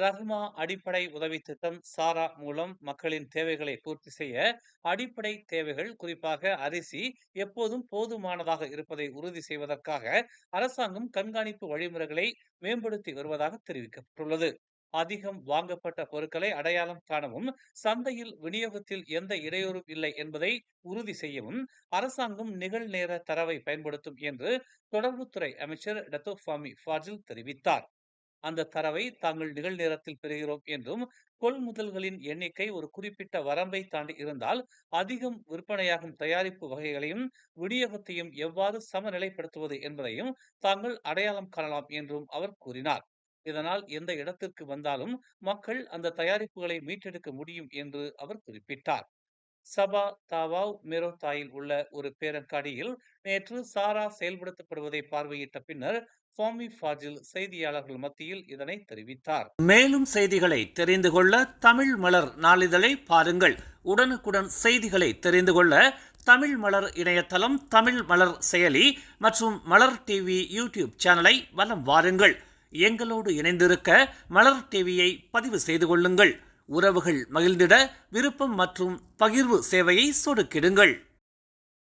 ரஹ்மா அடிப்படை உதவி திட்டம் சாரா மூலம் மக்களின் தேவைகளை பூர்த்தி செய்ய அடிப்படை தேவைகள் குறிப்பாக அரிசி எப்போதும் போதுமானதாக இருப்பதை உறுதி செய்வதற்காக அரசாங்கம் கண்காணிப்பு வழிமுறைகளை மேம்படுத்தி வருவதாக தெரிவிக்கப்பட்டுள்ளது. அதிகம் வாங்கப்பட்ட பொருட்களை அடையாளம் காணவும் சந்தையில் விநியோகத்தில் எந்த இடையூறும் இல்லை என்பதை உறுதி செய்யவும் அரசாங்கம் நிகழ்நேர தரவை பயன்படுத்தும் என்று தொடர்புத்துறை அமைச்சர் டத்தோஃபாமி ஃபாஜில் தெரிவித்தார். அந்த தரவை தாங்கள் நிகழ்நேரத்தில் பெறுகிறோம் என்றும், கொள்முதல்களின் எண்ணிக்கை ஒரு குறிப்பிட்ட வரம்பை தாண்டி இருந்தால் அதிகம் விற்பனையாகும் தயாரிப்பு வகைகளையும் விநியோகத்தையும் எவ்வாறு சமநிலைப்படுத்துவது என்பதையும் தாங்கள் அடையாளம் காணலாம் என்றும் அவர் கூறினார். இதனால் எந்த இடத்திற்கு வந்தாலும் மக்கள் அந்த தயாரிப்புகளை மீட்டெடுக்க முடியும் என்று அவர் குறிப்பிட்டார். சபா தாவாவ் மெரோத்தாயில் உள்ள ஒரு பேரங்காடியில் நேற்று சாரா செயல்படுத்தப்படுவதை பார்வையிட்ட பின்னர் ஃபாமி ஃபாஜில் செய்தியாளர்கள் மத்தியில் இதனை தெரிவித்தார். மேலும் செய்திகளை தெரிந்து கொள்ள தமிழ் மலர் நாளிதழை பாருங்கள். உடனுக்குடன் செய்திகளை தெரிந்து கொள்ள தமிழ் மலர் இணையதளம், தமிழ் மலர் செயலி மற்றும் மலர் டிவி யூடியூப் சேனலை வலம் வாருங்கள். எங்களோடு இணைந்திருக்க மலர் டிவியை பதிவு செய்து கொள்ளுங்கள். உறவுகள் மகிழ்ந்திட விருப்பம் மற்றும் பகிர்வு சேவையை சொடுக்கிடுங்கள்.